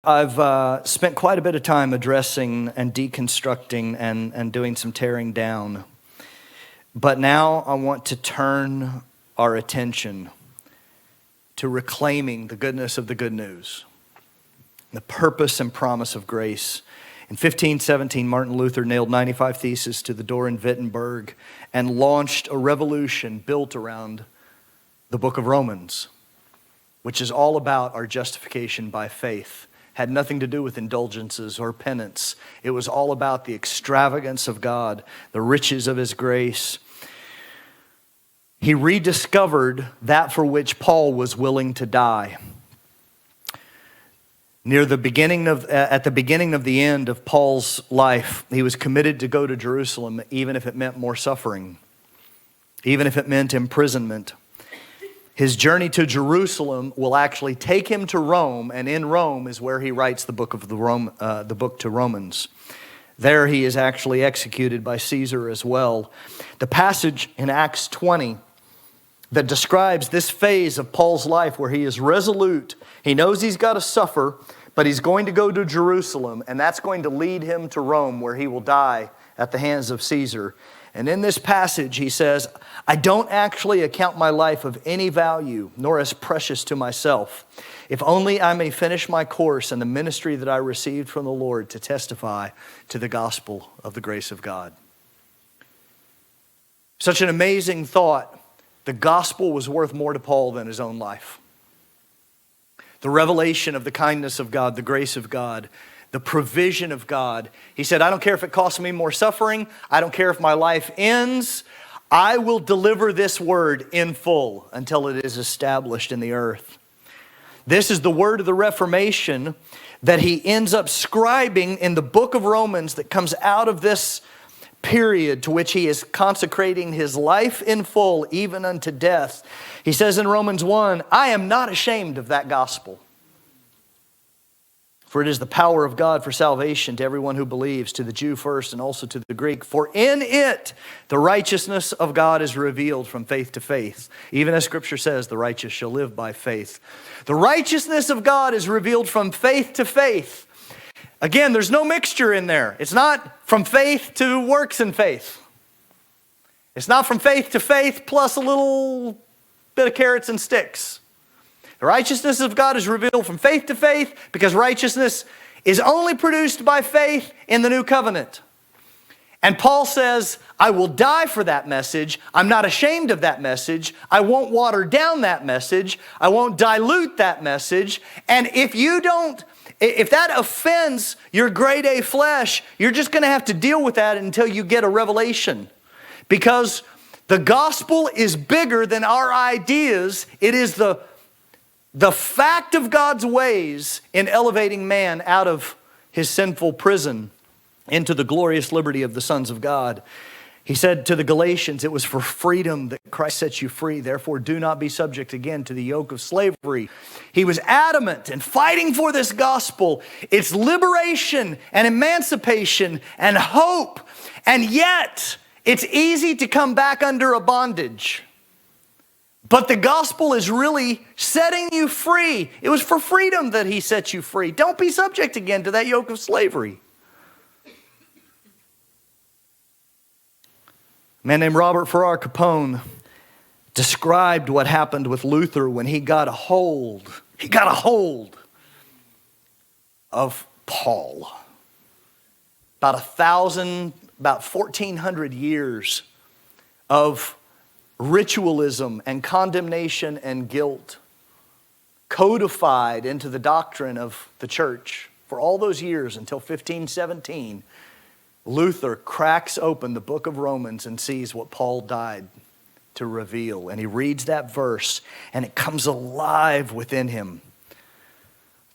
I've spent quite a bit of time addressing and deconstructing and doing some tearing down. But now I want to turn our attention to reclaiming the goodness of the good news, the purpose and promise of grace. In 1517, Martin Luther nailed 95 Theses to the door in Wittenberg and launched a revolution built around the book of Romans, which is all about our justification by faith. Had nothing to do with indulgences or penance. It was all about the extravagance of God, the riches of His grace. He rediscovered that for which Paul was willing to die. At the beginning of the end of Paul's life, he was committed to go to Jerusalem, even if it meant more suffering, even if it meant imprisonment. His journey to Jerusalem will actually take him to Rome, and in Rome is where he writes the book to Romans. There he is actually executed by Caesar as well. The passage in Acts 20 that describes this phase of Paul's life where he is resolute. He knows he's got to suffer, but he's going to go to Jerusalem, and that's going to lead him to Rome, where he will die at the hands of Caesar. And in this passage, he says, I don't actually account my life of any value, nor as precious to myself, if only I may finish my course and the ministry that I received from the Lord to testify to the gospel of the grace of God. Such an amazing thought. The gospel was worth more to Paul than his own life. The revelation of the kindness of God, the grace of God, the provision of God. He said, I don't care if it costs me more suffering. I don't care if my life ends. I will deliver this word in full until it is established in the earth. This is the word of the Reformation that he ends up scribing in the book of Romans that comes out of this period to which he is consecrating his life in full, even unto death. He says in Romans 1, I am not ashamed of that gospel. For it is the power of God for salvation to everyone who believes, to the Jew first and also to the Greek. For in it the righteousness of God is revealed from faith to faith. Even as Scripture says, the righteous shall live by faith. The righteousness of God is revealed from faith to faith. Again, there's no mixture in there. It's not from faith to works and faith. It's not from faith to faith plus a little bit of carrots and sticks. The righteousness of God is revealed from faith to faith because righteousness is only produced by faith in the new covenant. And Paul says, I will die for that message. I'm not ashamed of that message. I won't water down that message. I won't dilute that message. And if that offends your grade A flesh, you're just going to have to deal with that until you get a revelation. Because the gospel is bigger than our ideas. It is the fact of God's ways in elevating man out of his sinful prison into the glorious liberty of the sons of God. He said to the Galatians, it was for freedom that Christ set you free. Therefore, do not be subject again to the yoke of slavery. He was adamant in fighting for this gospel. It's liberation and emancipation and hope. And yet, it's easy to come back under a bondage. But the gospel is really setting you free. It was for freedom that He set you free. Don't be subject again to that yoke of slavery. A man named Robert Farrar Capon described what happened with Luther when he got a hold of Paul. About 1,400 years of ritualism and condemnation and guilt codified into the doctrine of the church for all those years until 1517. Luther cracks open the book of Romans and sees what Paul died to reveal. And he reads that verse and it comes alive within him.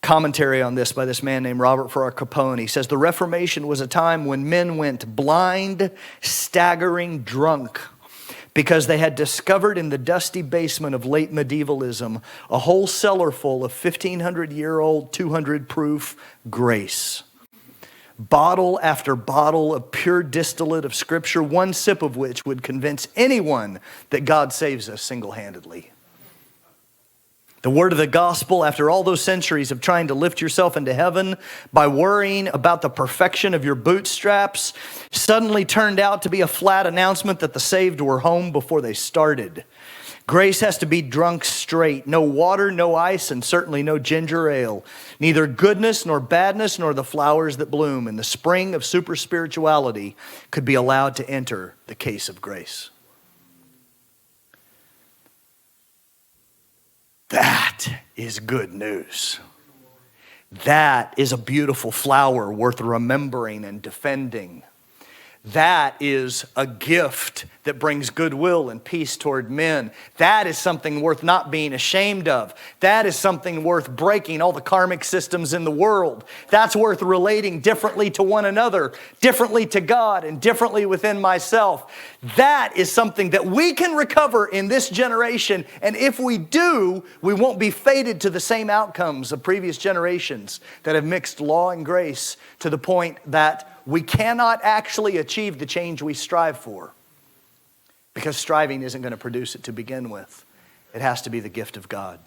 Commentary on this by this man named Robert Farrar Capon. He says, the Reformation was a time when men went blind, staggering drunk because they had discovered in the dusty basement of late medievalism a whole cellar full of 1,500-year-old, 200-proof grace. Bottle after bottle of pure distillate of Scripture, one sip of which would convince anyone that God saves us single-handedly. The word of the gospel, after all those centuries of trying to lift yourself into heaven by worrying about the perfection of your bootstraps, suddenly turned out to be a flat announcement that the saved were home before they started. Grace has to be drunk straight. No water, no ice, and certainly no ginger ale. Neither goodness nor badness nor the flowers that bloom in the spring of super spirituality could be allowed to enter the case of grace. That is good news. That is a beautiful flower worth remembering and defending. That is a gift that brings goodwill and peace toward men. That is something worth not being ashamed of. That is something worth breaking all the karmic systems in the world. That's worth relating differently to one another, differently to God, and differently within myself. That is something that we can recover in this generation. And if we do, we won't be fated to the same outcomes of previous generations that have mixed law and grace to the point that we cannot actually achieve the change we strive for, because striving isn't going to produce it to begin with. It has to be the gift of God.